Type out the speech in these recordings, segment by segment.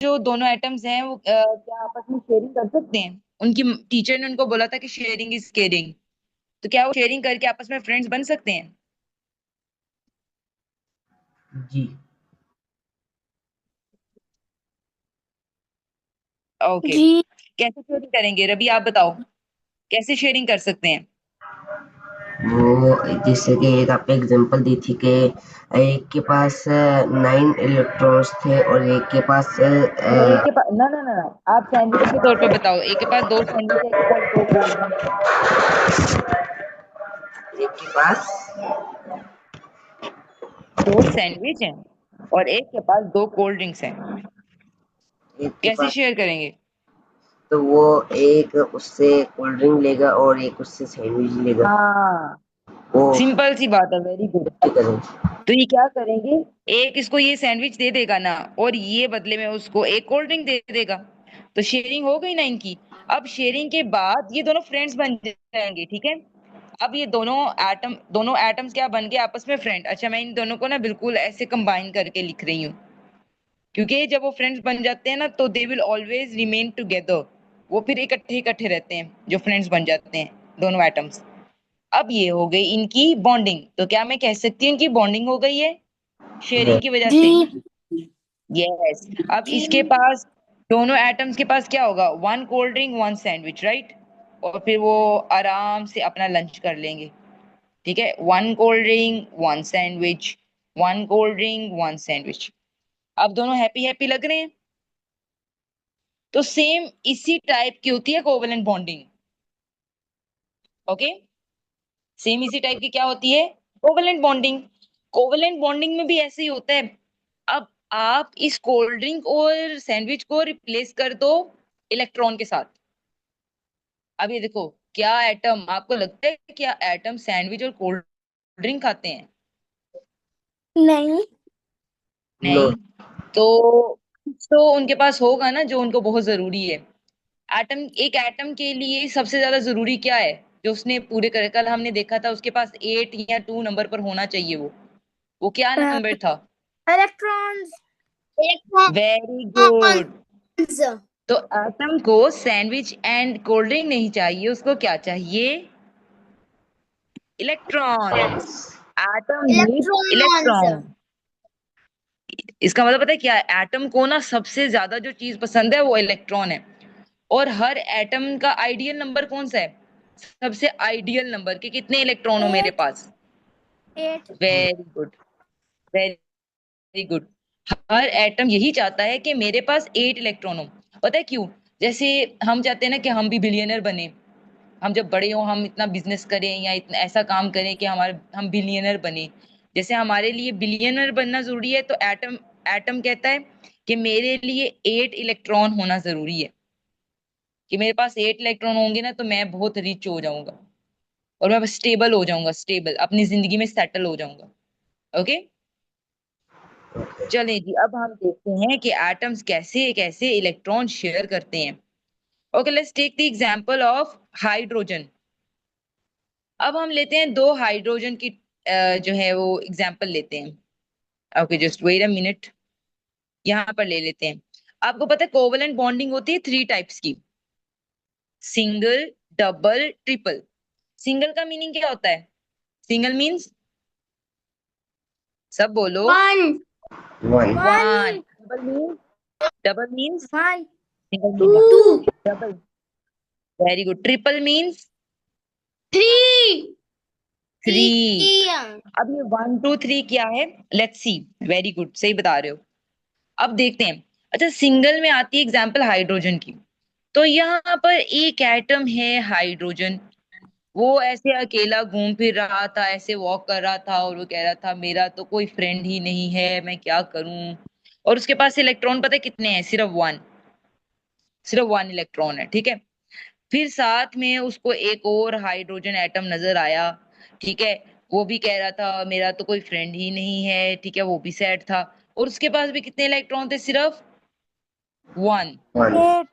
जो दोनों एटम्स हैं वो क्या आपस में शेयरिंग कर सकते हैं? उनकी टीचर ने उनको बोला था कि शेयरिंग इज केयरिंग, तो क्या वो शेयरिंग करके आपस में फ्रेंड्स बन सकते हैं? जी। ओके। जी। कैसे शेयरिंग करेंगे रवि, आप बताओ, कैसे शेयरिंग कर सकते हैं? वो जैसे कि एक आपने एग्जांपल दी थी कि एक के पास 9 इलेक्ट्रॉन्स थे और एक के पास नहीं, एक के पास ना ना ना ना, आप सैंडविच के तौर पे बताओ, एक के पास दो सैंडविच है, एक के पास दो कोल्ड ड्रिंक है। एक के पास दो सैंडविच हैं और एक के पास दो कोल्ड ड्रिंक्स हैं, एक के कैसे पास शेयर करेंगे? तो वो एक उससे कोल्ड ड्रिंक लेगा और एक उससे सैंडविच लेगा। हाँ, वो सिंपल सी बात है, वेरी गुड। कैसे करें? तो ये क्या करेंगे, एक इसको ये सैंडविच दे देगा ना, और ये बदले में उसको एक कोल्ड ड्रिंक दे देगा, तो शेयरिंग हो गई ना इनकी। अब शेयरिंग के बाद ये दोनों फ्रेंड्स बन जाएंगे, ठीक है। अब ये दोनों एटम्स क्या बन गए आपस में फ्रेंड। अच्छा, मैं इन दोनों को ना बिल्कुल ऐसे कंबाइन करके लिख रही हूँ, क्योंकि जब वो फ्रेंड्स बन जाते हैं ना तो they will always remain together. वो फिर इकट्ठे इकट्ठे रहते हैं जो फ्रेंड्स बन जाते हैं, दोनों एटम्स। अब ये हो गई इनकी बॉन्डिंग, तो क्या मैं कह सकती हूँ इनकी बॉन्डिंग हो गई है शेयरिंग की वजह से? जी। यस। अब जी। इसके पास, दोनों एटम्स के पास क्या होगा, one cold drink one sandwich, right? और फिर वो आराम से अपना लंच कर लेंगे, ठीक है। One cold drink one sandwich, one cold drink one sandwich. अब दोनों हैप्पी हैप्पी लग रहे हैं। तो सेम इसी टाइप की होती है कोवेलेंट बॉन्डिंग। ओके, सेम इसी टाइप की क्या होती है, कोवेलेंट बॉन्डिंग। कोवेलेंट बॉन्डिंग में भी ऐसे ही होता है। अब आप इस कोल्ड ड्रिंक और सैंडविच को रिप्लेस कर दो इलेक्ट्रॉन के साथ। अब ये देखो, क्या एटम, आपको लगता है क्या एटम सैंडविच और कोल्ड ड्रिंक खाते हैं? नहीं। नो। नहीं। तो तो उनके पास होगा ना जो उनको बहुत जरूरी है। एटम, एक एटम के लिए सबसे ज्यादा जरूरी क्या है, जो उसने पूरे करे, कल हमने देखा था उसके पास 8 या 2 नंबर पर होना चाहिए। वो क्या नंबर था? इलेक्ट्रॉन्स। Very good. इलेक्ट्रॉन्स। तो एटम को सैंडविच एंड कोल्ड ड्रिंक नहीं चाहिए, उसको क्या चाहिए, electrons. Atom needs electrons. Electron. इसका मतलब पता है क्या है, एटम को ना सबसे ज्यादा जो चीज पसंद है वो इलेक्ट्रॉन है। और हर एटम का आइडियल नंबर कौन सा है, सबसे आइडियल नंबर कि कितने इलेक्ट्रॉन हो मेरे 8। पास। 8। Very good, very good. हर एटम यही चाहता है कि मेरे पास 8 इलेक्ट्रॉन हो। पता है क्यों? जैसे हम चाहते हैं ना कि हम भी बिलियनर बने, हम जब बड़े हो हम इतना बिजनेस करें या इतना ऐसा काम करें कि हमारे हम बिलियनर बने। जैसे हमारे लिए बिलियनर बनना जरूरी है, तो एटम एटम कहता है कि मेरे लिए 8 इलेक्ट्रॉन होना जरूरी है, कि मेरे पास 8 इलेक्ट्रॉन होंगे ना तो मैं बहुत रिच हो जाऊंगा, और मैं स्टेबल हो जाऊंगा, स्टेबल अपनी जिंदगी में सेटल हो जाऊंगा। ओके, चलें जी, अब हम देखते हैं कि एटम्स कैसे कैसे इलेक्ट्रॉन शेयर करते हैं। Okay, let's take the example of hydrogen. अब हम लेते हैं दो हाइड्रोजन की जो है वो एग्जांपल लेते हैं। Okay, just wait a minute, यहाँ पर ले लेते हैं। आपको पता है कोवलेंट बॉन्डिंग होती है 3 टाइप्स की, सिंगल, डबल, ट्रिपल। सिंगल का मीनिंग क्या होता है, सिंगल मीन्स, सब बोलो, one. One. One. One. Double means one. Single two. Meaning, double. Very good. Triple means three. Three. Three. अब ये 1 2 3 क्या है, लेट्स सी। वेरी गुड, सही बता रहे हो। अब देखते हैं। अच्छा, सिंगल में आती है एग्जांपल हाइड्रोजन की। तो यहाँ पर एक एटम है हाइड्रोजन, वो ऐसे अकेला घूम फिर रहा था, ऐसे वॉक कर रहा था, और वो कह रहा था मेरा तो कोई फ्रेंड ही नहीं है, मैं क्या करूं। और उसके पास इलेक्ट्रॉन पता है कितने हैं, सिर्फ वन, सिर्फ वन इलेक्ट्रॉन है, ठीक है। फिर साथ में उसको एक और हाइड्रोजन एटम नजर आया, ठीक है। वो भी कह रहा था मेरा तो कोई फ्रेंड ही नहीं है, ठीक है, वो भी सैड था। और उसके पास भी कितने इलेक्ट्रॉन थे, सिर्फ वन, वन। 8।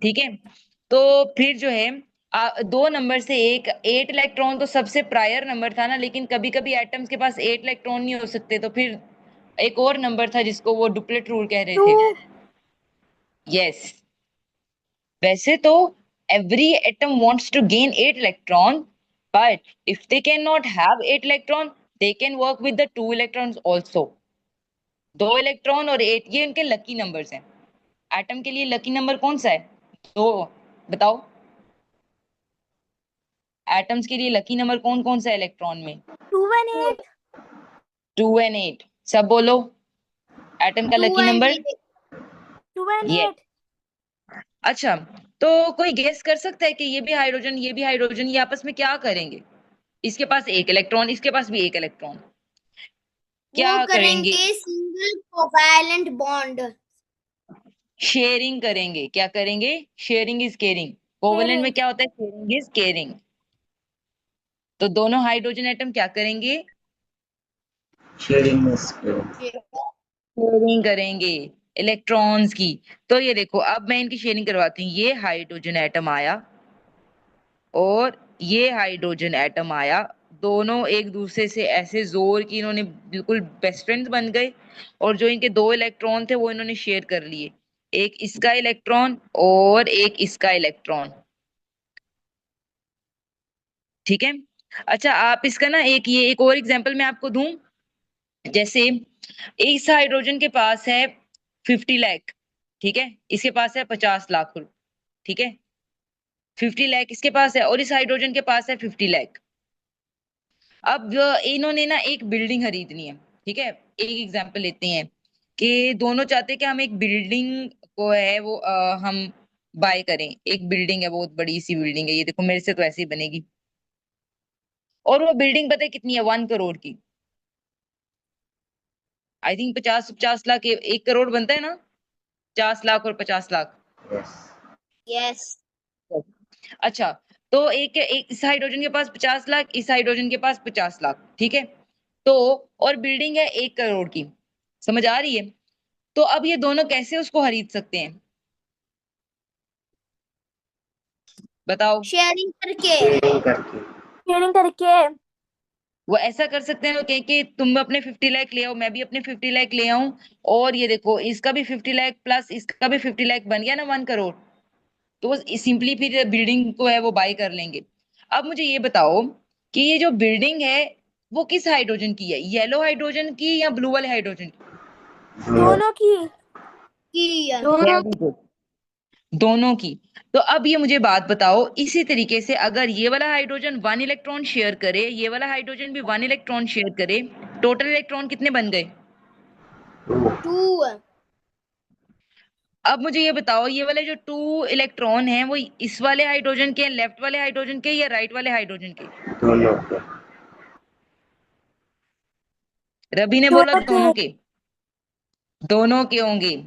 ठीक है। तो फिर जो है दो नंबर से एक 8 इलेक्ट्रॉन तो सबसे प्रायर नंबर था ना, लेकिन कभी कभी एटम्स के पास 8 इलेक्ट्रॉन नहीं हो सकते, तो फिर एक और नंबर था जिसको वो डुप्लेट रूल कह रहे टू। थे। यस, वैसे तो every atom wants to gain 8 electron, but if they cannot have 8 electron, they can work with the 2 electrons also. 2 electron और 8, ये उनके लकी नंबर्स हैं। एटम के लिए लकी नंबर कौन सा है? 2। बताओ, एटम्स के लिए लकी नंबर कौन कौन सा है इलेक्ट्रॉन में? 2 and 8. 2 एंड 8। सब बोलो, एटम का 2 लकी and नंबर। 8. 2 and ये 8. अच्छा, तो कोई गेस कर सकता है कि ये भी हाइड्रोजन, ये भी हाइड्रोजन, ये आपस में क्या करेंगे? इसके पास एक इलेक्ट्रॉन, इसके पास भी एक इलेक्ट्रॉन, क्या वो करेंगे? करेंगे सिंगल कोवैलेंट बॉन्ड। शेयरिंग करेंगे। क्या करेंगे? Sharing is caring. कोवेलेंट में क्या होता है? Sharing is caring. तो दोनों हाइड्रोजन एटम क्या करेंगे? शेयरिंग शेयरिंग करेंगे इलेक्ट्रॉन्स की। तो ये देखो, अब मैं इनकी शेयरिंग करवाती हूँ। ये हाइड्रोजन एटम आया और ये हाइड्रोजन एटम आया, दोनों एक दूसरे से ऐसे जोर की इन्होंने बिल्कुल बेस्ट फ्रेंड्स बन गए, और जो इनके 2 इलेक्ट्रॉन थे वो इन्होंने शेयर कर लिए, एक इसका इलेक्ट्रॉन और एक इसका इलेक्ट्रॉन। ठीक है। अच्छा, आप इसका ना एक और एग्जांपल मैं आपको दूं। जैसे इस हाइड्रोजन के पास है 50 लाख, ठीक है, इसके पास है 50 लाख, ठीक है, 50 लाख इसके पास है और इस हाइड्रोजन के पास है 50 लाख। अब इन्होंने ना एक बिल्डिंग खरीदनी है, ठीक है। एक एग्जांपल लेते हैं कि दोनों चाहते हैं कि हम एक बिल्डिंग को है वो हम बाय करें। एक बिल्डिंग है, बहुत बड़ी सी बिल्डिंग है, ये देखो मेरे से तो ऐसे ही बनेगी। और वो बिल्डिंग पता है कितनी है? 1 करोड़ की। आई थिंक 50-50 लाख, 1 करोड़ बनता है ना, 50 लाख और 50 लाख। यस। अच्छा, तो एक इस हाइड्रोजन के पास 50 लाख, इस हाइड्रोजन के पास 50 लाख, ठीक है। तो और बिल्डिंग है 1 करोड़ की, समझ आ रही है? तो अब ये दोनों कैसे उसको खरीद सकते हैं? बताओ। शेयरिंग करके। करके शेयरिंग करके। वो ऐसा कर सकते हैं कि तुम अपने 50 लाख ले आओ, मैं भी अपने 50 लाख ले आऊं, और ये देखो इसका भी 50 लाख प्लस इसका भी 50 लाख, बन गया ना 1 करोड़। तो सिंपली फिर बिल्डिंग को है वो बाय कर लेंगे। अब मुझे ये बताओ कि ये जो बिल्डिंग है वो किस हाइड्रोजन की है? येलो हाइड्रोजन की या ब्लू वाले हाइड्रोजन की? दोनों की। दोनों। वेरी गुड, दोनों की। तो अब ये मुझे बात बताओ, इसी तरीके से अगर ये वाला हाइड्रोजन 1 इलेक्ट्रॉन शेयर करे, ये वाला हाइड्रोजन भी 1 इलेक्ट्रॉन शेयर करे, टोटल इलेक्ट्रॉन कितने बन गए? 2। अब मुझे ये बताओ, ये वाले जो 2 इलेक्ट्रॉन हैं वो इस वाले हाइड्रोजन के, लेफ्ट वाले हाइड्रोजन के या राइट वाले हाइड्रोजन के? दोनों के। रवि ने बोला दोनों दोनों के। के। दोनों के होंगे।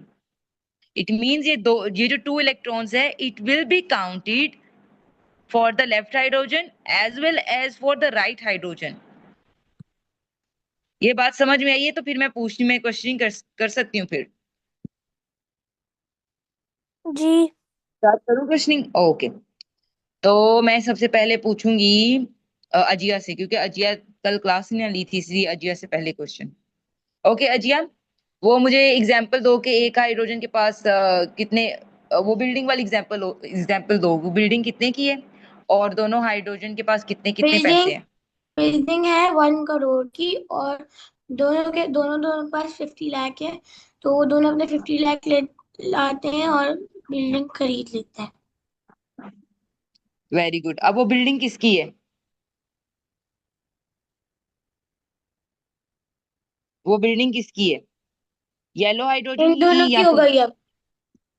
इट मींस ये जो 2 इलेक्ट्रॉन्स है, it will be counted for the left hydrogen as well as for the right hydrogen. ये बात समझ में आई है? तो फिर मैं क्वेश्चनिंग कर सकती हूँ फिर। जी। स्टार्ट करूँ क्वेश्चनिंग? ओके। तो मैं सबसे पहले पूछूंगी अजिया से, क्योंकि अजिया कल क्लास ने ली थी, इसलिए अजिया से पहले क्वेश्चन। ओके अजिया, वो मुझे एग्जाम्पल दो कि एक हाइड्रोजन के पास कितने, वो बिल्डिंग वाली एग्जाम्पल दो, वो बिल्डिंग कितने की है और दोनों हाइड्रोजन के पास कितने कितने पैसे बिल्डिंग हैं? बिल्डिंग है 1 करोड़ की, और दोनों के पास 50 लाख है। तो वो दोनों अपने 50 लाख लाते हैं और बिल्डिंग खरीद लेते हैं। Very good. अब वो बिल्डिंग किसकी है? वो बिल्डिंग किसकी है? येलो हाइड्रोजन इन की दोनों की या हो फिर? गई अब।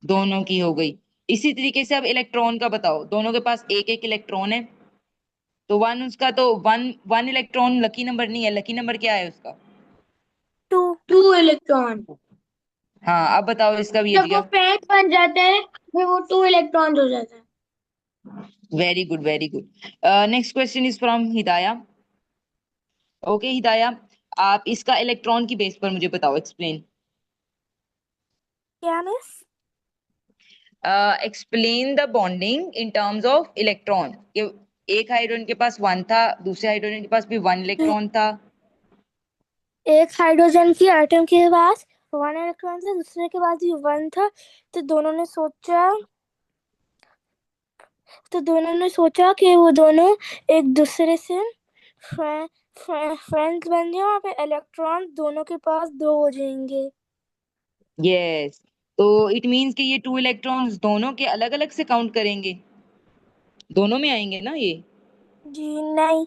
दोनों की हो गई। इसी तरीके से अब इलेक्ट्रॉन का बताओ, दोनों के पास एक एक इलेक्ट्रॉन है, तो वन उसका तो one one electron lucky number नहीं है, लकी नंबर क्या है उसका? 2 इलेक्ट्रॉन। हाँ, अब बताओ इसका भी जब वो अजिया। फ्रेंड्स बन जाते हैं फिर वो 2 इलेक्ट्रॉन्स हो जाते हैं। Very good, very good. Next question is from Hidaya. Okay Hidaya, आप इसका इलेक्ट्रॉन की बेस पर मुझे बताओ, एक्सप्लेन। क्या miss? Explain the bonding in terms of electron. एक हाइड्रोजन के पास 1 था, दूसरे हाइड्रोजन के पास भी 1 इलेक्ट्रॉन था। एक हाइड्रोजन की एटम के पास वन इलेक्ट्रॉन था, दूसरे के पास भी वन था, तो दोनों ने सोचा कि वो दोनों एक दूसरे से फ्रेंड्स बन जाए, वहाँ पे इलेक्ट्रॉन दोनों के पास दो हो जाएंगे। यस, तो इट मीन्स कि ये 2 इलेक्ट्रॉन्स दोनों के अलग अलग से काउंट करेंगे, दोनों में आएंगे ना ये? जी नहीं,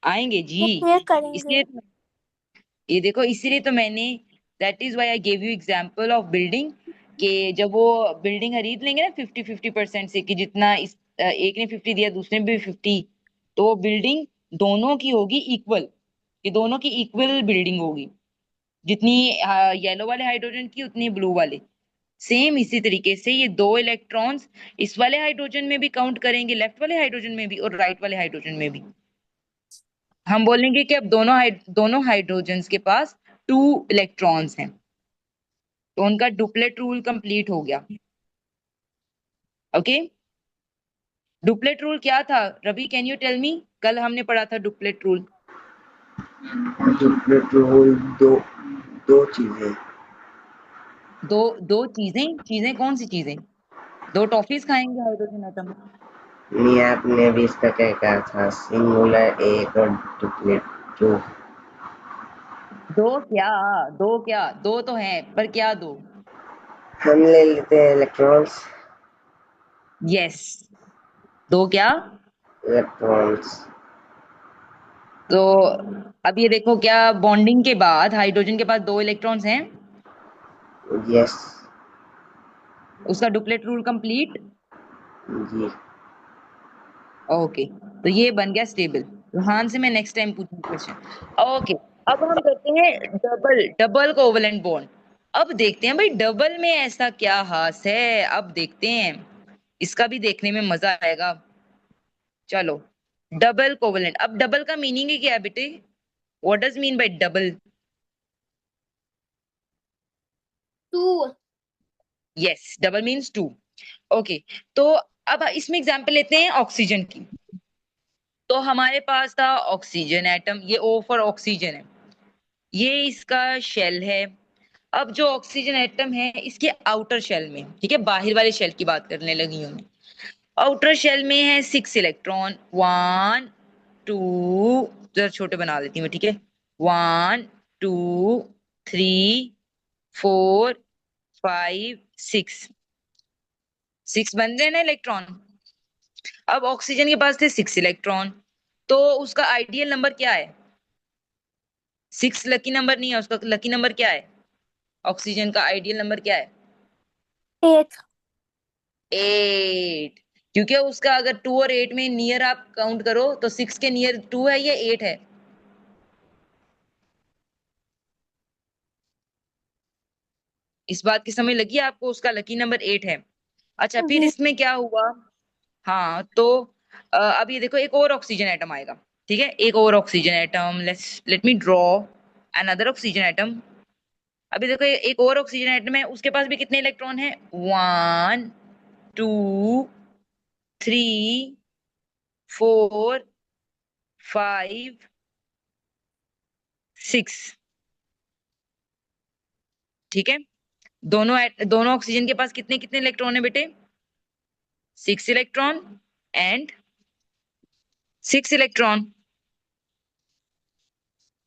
आएंगे जी। ये शेयर करेंगे। इसलिए ये देखो, इसीलिए तो मैंने, that is why I gave you example of building, कि जब वो बिल्डिंग खरीद लेंगे ना 50-50% से, कि जितना एक ने 50 दिया दूसरे ने भी 50, तो वो बिल्डिंग दोनों की होगी इक्वल, कि दोनों की इक्वल बिल्डिंग होगी, जितनी येलो वाले हाइड्रोजन की उतनी ब्लू वाले। सेम इसी तरीके से ये 2 इलेक्ट्रॉन्स इस वाले हाइड्रोजन में भी काउंट करेंगे, लेफ्ट वाले हाइड्रोजन में भी और राइट वाले हाइड्रोजन में भी। हम बोलेंगे कि अब दोनों हाइड्रोजन्स के पास 2 इलेक्ट्रॉन्स हैं, तो उनका डुप्लेट रूल कंप्लीट हो गया। ओके, डुप्लेट रूल क्या था Ravi, can you tell me? कल हमने पढ़ा था डुप्लेट रूल। डुप्लीकेट रोल दो दो चीजें। दो दो चीजें, चीजें कौन सी चीजें? 2 टॉफीज खाएंगे हाइड्रोजन एटम। नहीं, आपने भी इसका क्या कहा था, सिंगुलर एक और डुप्लीकेट टू। दो क्या? दो क्या? दो तो हैं पर क्या दो? हम ले लेते हैं इलेक्ट्रॉन्स। यस, दो क्या? इलेक्ट्रॉन्स। तो अब ये देखो, क्या बॉन्डिंग के बाद हाइड्रोजन के पास 2 इलेक्ट्रॉन्स हैं? यस। उसका डुप्लेट रूल कंप्लीट। जी। ओके, तो ये बन गया स्टेबल। रोहान से मैं नेक्स्ट टाइम पूछूंगी क्वेश्चन। ओके, अब हम करते हैं डबल डबल कोवलेंट बॉन्ड। अब देखते हैं भाई डबल में ऐसा क्या खास है, अब देखते हैं, इसका भी देखने में मजा आएगा। चलो, डबल कोवलेंट। अब डबल का मीनिंग ही क्या है बेटे? What does mean by double? Two. Yes, double means 2। Okay, तो अब इसमें एग्जांपल लेते हैं ऑक्सीजन की। तो हमारे पास था ऑक्सीजन एटम, ये ओ फॉर ऑक्सीजन है, ये इसका शेल है। अब जो ऑक्सीजन एटम है इसके आउटर शेल में, ठीक है, बाहर वाले शेल की बात करने लगी हूँ मैं। आउटर शेल में है 6 इलेक्ट्रॉन, 1 2, जरा छोटे बना देती हूँ, ठीक है, 1 2 3 4 5 6, 6 बन रहे हैं ना इलेक्ट्रॉन। अब ऑक्सीजन के पास थे 6 इलेक्ट्रॉन, तो उसका आइडियल नंबर क्या है? 6 लकी नंबर नहीं है, उसका लकी नंबर क्या है? ऑक्सीजन का आइडियल नंबर क्या है? एट। 8। क्योंकि उसका अगर 2 और 8 में नियर आप काउंट करो तो 6 के नियर 2 है या 8 है? इस बात की समझ लगी आपको, उसका लकी नंबर 8 है। अच्छा, फिर जी। इसमें क्या हुआ? हाँ, तो अब ये देखो, एक और ऑक्सीजन एटम आएगा, ठीक है, एक और oxygen atom, let me draw another oxygen atom. अभी देखो, एक और ऑक्सीजन एटम है, उसके पास भी कितने इलेक्ट्रॉन है? 1 2 3 4 5 6। ठीक है, दोनों ऑक्सीजन के पास कितने कितने इलेक्ट्रॉन है बेटे? 6 इलेक्ट्रॉन एंड 6 इलेक्ट्रॉन।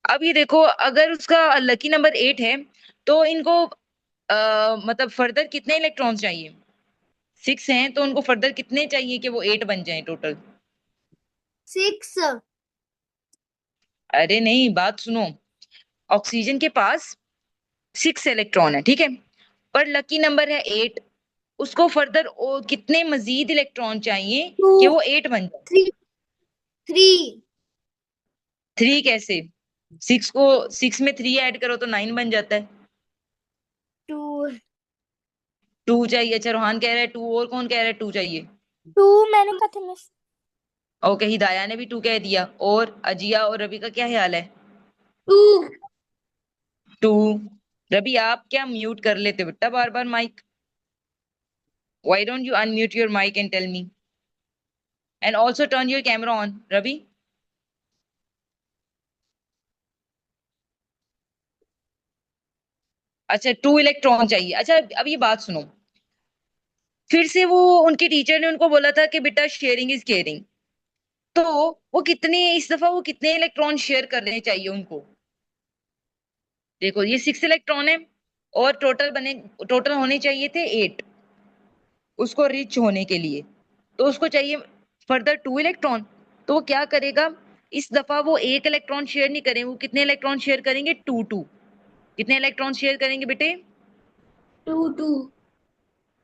अब ये देखो, अगर उसका लकी नंबर 8 है, तो इनको मतलब फर्दर कितने इलेक्ट्रॉन्स चाहिए? 6 हैं तो उनको फर्दर कितने चाहिए कि वो 8 बन जाए टोटल? 6। अरे नहीं, बात सुनो। ऑक्सीजन के पास 6 इलेक्ट्रॉन है, ठीक है, पर लकी नंबर है 8। उसको फर्दर कितने मजीद इलेक्ट्रॉन चाहिए टू। कि वो 8 बन जाए? थ्री। थ्री। 3 कैसे? 6 में 3 ऐड करो तो 9 बन जाता है। टू। 2 चाहिए, अच्छा रोहान कह रहा है 2, और कौन कह रहा है 2 चाहिए? टू मैंने कहा था मिस। ओके, हिदाया ने भी 2 कह दिया, और अजिया और रवि का क्या ख्याल है? टू। 2। रवि, आप क्या म्यूट कर लेते हो बेटा बार बार mic? Why don't you unmute your mic and tell me, and also turn your camera on Ravi. अच्छा 2 इलेक्ट्रॉन चाहिए। अच्छा अब ये बात सुनो, फिर से वो उनके टीचर ने उनको बोला था कि बेटा शेयरिंग इज केयरिंग, तो वो कितने, इस दफा वो कितने इलेक्ट्रॉन शेयर करने चाहिए उनको? देखो ये 6 इलेक्ट्रॉन है, और टोटल होने चाहिए थे 8 उसको रिच होने के लिए, तो उसको चाहिए फर्दर 2 इलेक्ट्रॉन। तो वो क्या करेगा, इस दफा वो 1 इलेक्ट्रॉन शेयर नहीं करेंगे, वो कितने इलेक्ट्रॉन शेयर करेंगे? 2 कितने इलेक्ट्रॉन शेयर करेंगे बेटे? 2 2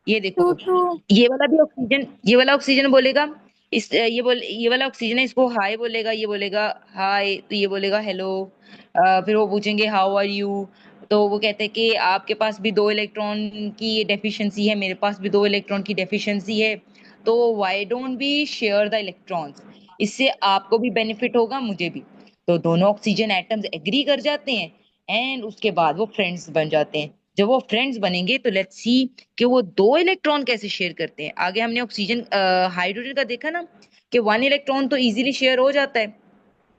ये टू देखो, टू ये वाला ऑक्सीजन बोलेगा, ये वाला ऑक्सीजन है, इसको हाय बोलेगा, ये बोलेगा हाय, तो ये बोलेगा हेलो। फिर वो पूछेंगे हाउ आर यू, तो वो कहते हैं कि आपके पास भी 2 इलेक्ट्रॉन की डेफिशिएंसी है, मेरे पास भी 2 इलेक्ट्रॉन की डेफिशिएंसी है, तो why don't we share the electrons, इससे आपको भी बेनिफिट होगा मुझे भी। तो दोनों ऑक्सीजन एटम्स एग्री कर जाते हैं, एंड उसके बाद वो फ्रेंड्स बन जाते हैं। जब वो फ्रेंड्स बनेंगे तो लेट्स सी कि वो 2 इलेक्ट्रॉन कैसे शेयर करते हैं। आगे हमने ऑक्सीजन हाइड्रोजन का देखा ना कि 1 इलेक्ट्रॉन तो इजीली शेयर हो जाता है,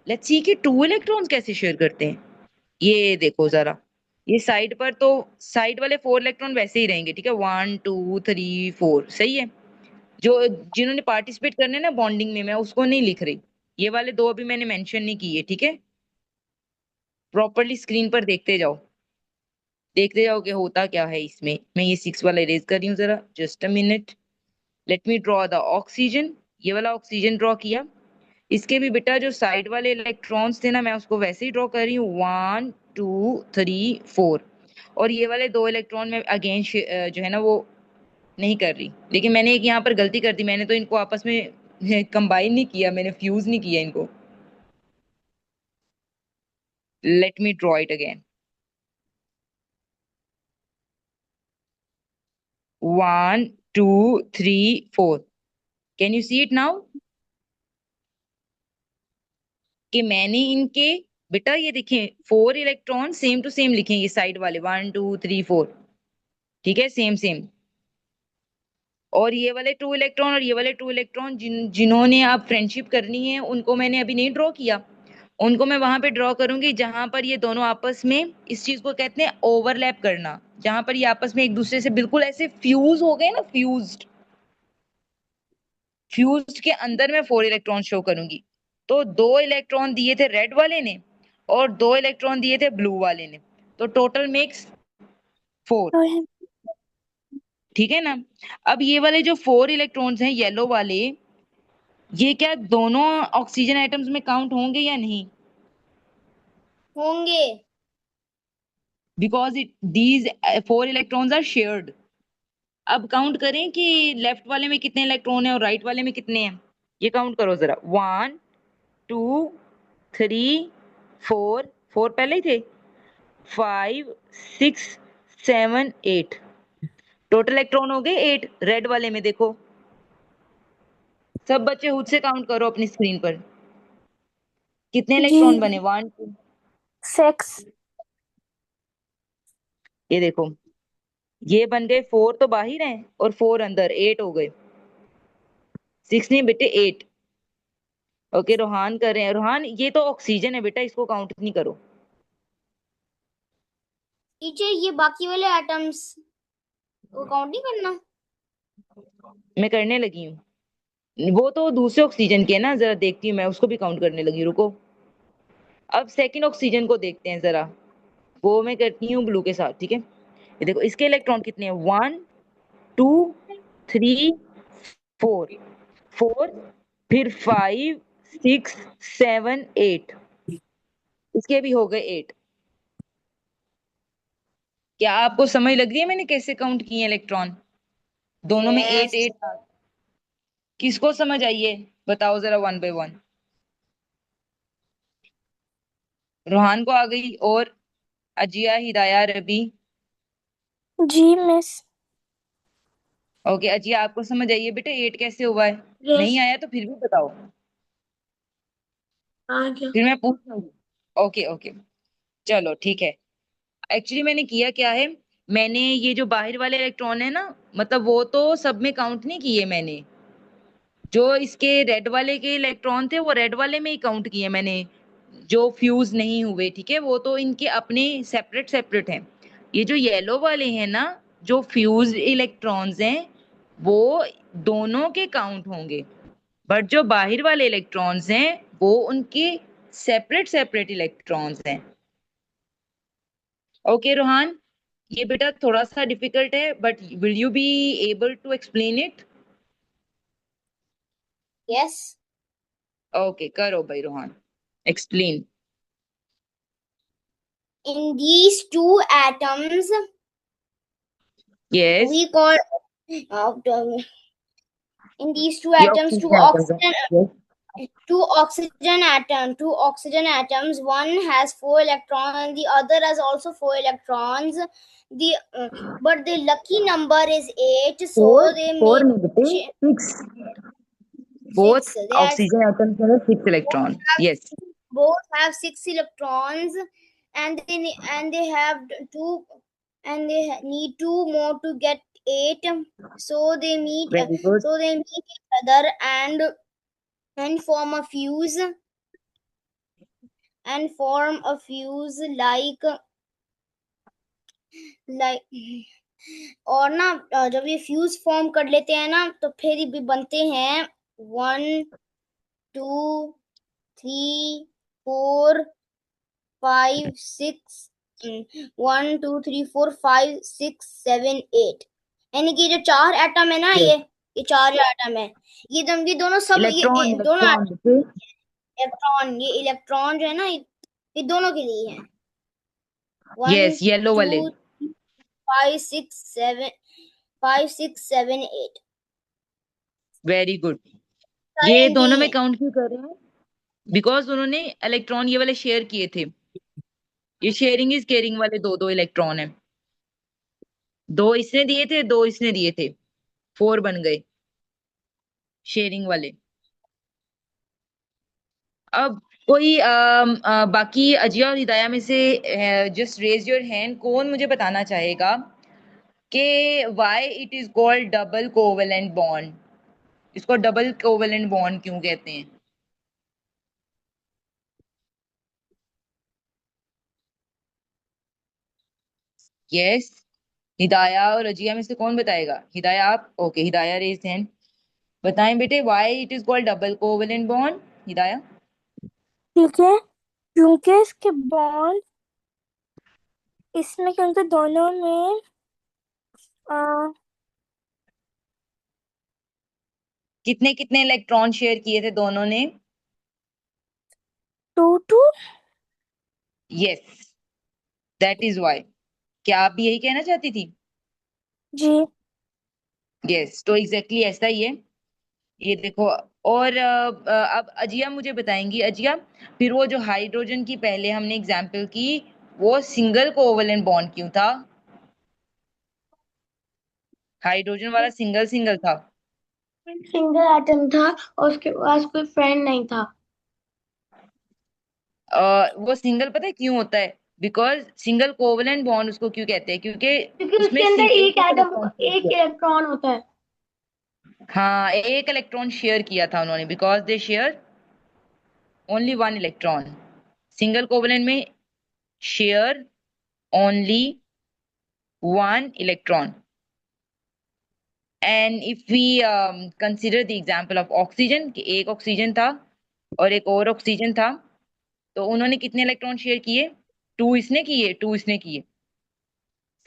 लेट्स सी कि 2 इलेक्ट्रॉन कैसे शेयर करते हैं। ये देखो जरा, ये साइड पर तो साइड वाले 4 इलेक्ट्रॉन वैसे ही रहेंगे, ठीक है, 1 2 3 4 सही है। जो जिन्होंने पार्टिसिपेट करने हैं ना बॉन्डिंग में, मैं उसको नहीं लिख रही, ये वाले 2 अभी मैंने मेंशन नहीं किए, ठीक है। प्रॉपरली स्क्रीन पर देखते जाओ कि होता क्या है इसमें। मैं ये 6 वाला इरेज कर रही हूँ जरा, just a minute. Let me draw the oxygen, ये वाला ऑक्सीजन ड्रॉ किया। इसके भी बेटा जो साइड वाले इलेक्ट्रॉन्स थे ना, मैं उसको वैसे ही ड्रॉ कर रही हूँ, 1 2 3 4। और ये वाले 2 इलेक्ट्रॉन में अगेन जो है ना वो नहीं कर रही, लेकिन मैंने एक यहाँ पर गलती कर दी, मैंने तो इनको आपस में कंबाइन नहीं किया, मैंने फ्यूज नहीं किया इनको। Let me draw it again, 1 2 3 4। Can you see it now कि मैंने इनके, बेटा ये देखिए 4 इलेक्ट्रॉन सेम टू सेम लिखे, ये साइड वाले 1 2 3 4, ठीक है, सेम सेम। और ये वाले 2 इलेक्ट्रॉन और ये वाले 2 इलेक्ट्रॉन जिन्होंने आप फ्रेंडशिप करनी है उनको मैंने अभी नहीं ड्रॉ किया, उनको मैं वहां पे ड्रॉ करूंगी जहां पर ये दोनों आपस में, इस चीज को कहते हैं ओवरलैप करना, जहां पर ये आपस में एक दूसरे से बिल्कुल ऐसे फ्यूज हो गए ना, फ्यूज्ड के अंदर मैं 4 इलेक्ट्रॉन शो करूंगी। तो 2 इलेक्ट्रॉन दिए थे रेड वाले ने, और 2 इलेक्ट्रॉन दिए थे ब्लू वाले ने, तो टोटल मेक्स 4, ठीक है ना। अब ये वाले जो 4 इलेक्ट्रॉन्स हैं येलो वाले, ये क्या दोनों ऑक्सीजन एटम्स में काउंट होंगे या नहीं? होंगे। Because it these 4 electrons are shared. अब काउंट करें कि लेफ्ट वाले में कितने इलेक्ट्रॉन है और राइट वाले में कितने हैं, ये काउंट करो जरा, 1 2 3 4, 4 पहले ही थे, 5 6 7 8, टोटल इलेक्ट्रॉन हो गए 8 रेड वाले में। देखो सब बच्चे खुद से काउंट करो अपनी स्क्रीन पर, कितने जी। इलेक्ट्रॉन बने, 1 2। 6। ये देखो, ये बन गए 4 तो बाहर हैं और 4 अंदर, 8 हो गए, 6 नहीं बेटे 8। ओके रोहान कर रहे हैं, रोहान ये तो ऑक्सीजन है बेटा, इसको काउंट नहीं करो। टीचर ये बाकी वाले एटम्स वो काउंट नहीं करना? मैं करने लगी हूँ, वो तो दूसरे ऑक्सीजन के है ना, जरा देखती हूँ, मैं उसको भी काउंट करने लगी, रुको। अब सेकंड ऑक्सीजन को देखते हैं जरा, वो मैं करती हूँ ब्लू के साथ, ठीक है। ये देखो इसके इलेक्ट्रॉन कितने हैं, 1 2 3 4, 4, फिर 5 6 7 8, इसके भी हो गए 8। क्या आपको समझ लग रही है मैंने कैसे काउंट किए इलेक्ट्रॉन, दोनों में 8 यस। 8? किसको समझ आई है, बताओ जरा, 1 बाय 1। रोहान को आ गई, और अजिया, हिदाया, रबी? जी मिस। ओके अजिया आपको समझ आई है बेटा 8 कैसे हुआ है? यस। नहीं आया तो फिर भी बताओ, आ गया। फिर मैं पूछ लूंगी। ओके ओके, चलो ठीक है। एक्चुअली मैंने किया क्या है, मैंने ये जो बाहर वाले इलेक्ट्रॉन है ना, मतलब वो तो सब में काउंट नहीं किए मैंने, जो इसके रेड वाले के इलेक्ट्रॉन थे वो रेड वाले में ही काउंट किए मैंने, जो फ्यूज नहीं हुए, ठीक है, वो तो इनके अपने सेपरेट सेपरेट हैं। ये जो येलो वाले हैं ना, जो फ्यूज इलेक्ट्रॉन्स हैं, वो दोनों के काउंट होंगे, बट जो बाहर वाले इलेक्ट्रॉन्स हैं वो उनके सेपरेट सेपरेट इलेक्ट्रॉन्स हैं। ओके रोहान, ये बेटा थोड़ा सा डिफिकल्ट है, but will you be able to explain it? Yes. Okay, करो भाई Rohan, explain. In these two atoms, yes, we call in these two ये atoms ऑक्सीजन एटम्स हैं। Yes. two oxygen atoms, one has 4 electrons and the other has also 4 electrons. But the lucky number is 8, so four they four make नहीं बेटे, six. Both 6. They have oxygen atoms में 6 electron. Yes, both have 6 electrons, and they have two, and they need 2 more to get 8. So they meet very good. each other and form a fuse, like और ना जब ये fuse form कर लेते हैं ना, तो फिर भी बनते हैं 1 2 3 4 5 6 1 2 3 4 5 6 7 8। यानी कि जो 4 एटम है ना, Yes. ये 4 जो एटम है, ये दोनों सब इलेक्ट्रॉन ये दोनों इलेक्ट्रॉन बेटे। इलेक्ट्रॉन, ये इलेक्ट्रॉन जो है ना, ये दोनों के लिए है। 1 यस, येलो 2 वाले। 5 6 7 5 6 7 8 वेरी गुड। सारे ये इनके दोनों ही में हैं। काउंट क्यों कर रहे हैं? बिकॉज उन्होंने इलेक्ट्रॉन ये वाले शेयर किए थे। ये शेयरिंग इज केयरिंग वाले दो दो इलेक्ट्रॉन है। दो इसने दिए थे, दो इसने दिए थे, 4 बन गए शेयरिंग वाले। अब कोई बाकी अजिया और हिदाया में से जस्ट रेज योर हैंड, कौन मुझे बताना चाहेगा कि why it is called double covalent bond? इसको डबल कोवेलेंट बॉन्ड क्यों कहते हैं? यस, हिदाया और अजिया में से कौन बताएगा? हिदाया आप? Okay, Hidaya raise hand. बताएं बेटे, why it is called double covalent bond, Hidaya? ठीक है, क्योंकि इसके बॉन्ड इसमें, क्योंकि दोनों में कितने कितने इलेक्ट्रॉन शेयर किए थे दोनों ने? 2 2। Yes, that is why. क्या आप भी यही कहना चाहती थी? जी। यस, तो एग्जैक्टली ऐसा ही है। ये देखो। और अब अजिया मुझे बताएंगी। अजिया, फिर वो जो हाइड्रोजन की पहले हमने एग्जाम्पल की, वो सिंगल कोवेलेंट बॉन्ड क्यों था? हाइड्रोजन वाला सिंगल सिंगल था। सिंगल एटम था और उसके पास कोई फ्रेंड नहीं था। वो सिंगल पता है क्यों होता है? बिकॉज सिंगल कोवेलेंट बॉन्ड उसको क्यों कहते हैं? क्योंकि उसमें उसके अंदर एक इलेक्ट्रॉन शेयर एक किया। इलेक्ट्रॉन होता है। हाँ, एक इलेक्ट्रॉन शेयर किया था उन्होंने, because they share only one electron. Single covalent में share only one electron. And if we consider the example of oxygen, कि एक ऑक्सीजन था और एक और ऑक्सीजन था, तो उन्होंने कितने इलेक्ट्रॉन शेयर किए? 2 इसने किए, 2 इसने किए।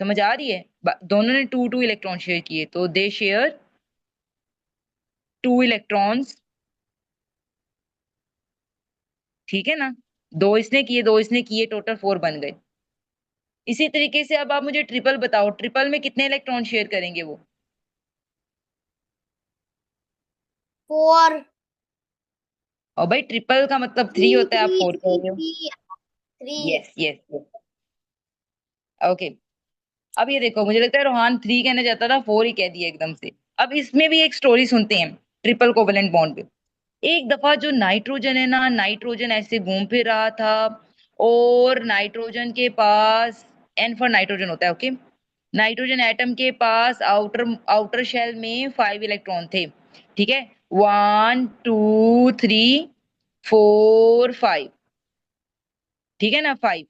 समझ आ रही है? दोनों ने 2 2 इलेक्ट्रॉन शेयर किए, तो दे शेयर 2 इलेक्ट्रॉन्स। ठीक है ना? 2 इसने किए, 2 इसने किए, टोटल 4 बन गए। इसी तरीके से अब आप मुझे ट्रिपल बताओ, ट्रिपल में कितने इलेक्ट्रॉन शेयर करेंगे वो? 4 और भाई ट्रिपल का मतलब 3 होता है, आप 4 कह रहे हो। 3 यस यस। ओके, अब ये देखो, मुझे लगता है रोहान 3 कहना चाहता था, 4 ही कह दिया एकदम से। अब इसमें भी एक स्टोरी सुनते हैं ट्रिपल कोवेलेंट बॉन्ड पे। एक दफा जो नाइट्रोजन है ना, नाइट्रोजन ऐसे घूम फिर रहा था, और नाइट्रोजन के पास, एन फॉर नाइट्रोजन होता है, ओके। नाइट्रोजन एटम के पास आउटर आउटर शेल में 5 इलेक्ट्रॉन थे। ठीक है, 1 2 3 4 5। ठीक है ना, 5।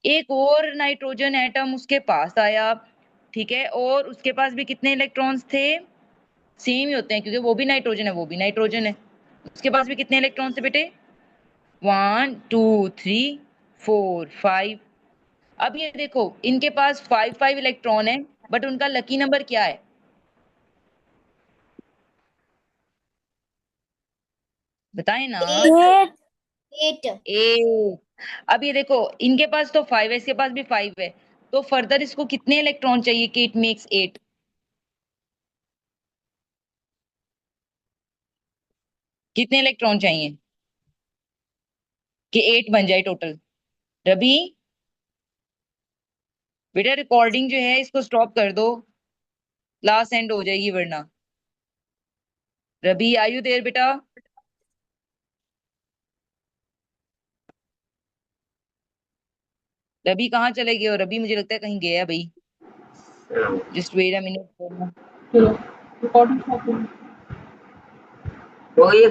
एक और नाइट्रोजन एटम उसके पास आया, ठीक है, और उसके पास भी कितने इलेक्ट्रॉन्स थे? सेम ही होते हैं क्योंकि वो भी नाइट्रोजन है, वो भी नाइट्रोजन है। उसके पास भी कितने इलेक्ट्रॉन्स थे बेटे? 1 2 3 4 5। अब ये देखो, इनके पास 5 इलेक्ट्रॉन है, बट उनका लकी नंबर क्या है? बताए ना। 8 8 8। अब ये देखो, इनके पास तो 5 है, इसके पास भी 5 है, तो फर्दर इसको कितने इलेक्ट्रॉन चाहिए कि इट मेक्स 8? कितने इलेक्ट्रॉन चाहिए कि 8 बन जाए टोटल? रवि, बेटा रिकॉर्डिंग जो है इसको स्टॉप कर दो, क्लास एंड हो जाएगी वरना। रवि, आयु देर बेटा? रवि कहाँ चले गए हो? रवि मुझे लगता है कहीं गया है भाई। Just wait a minute. वो ये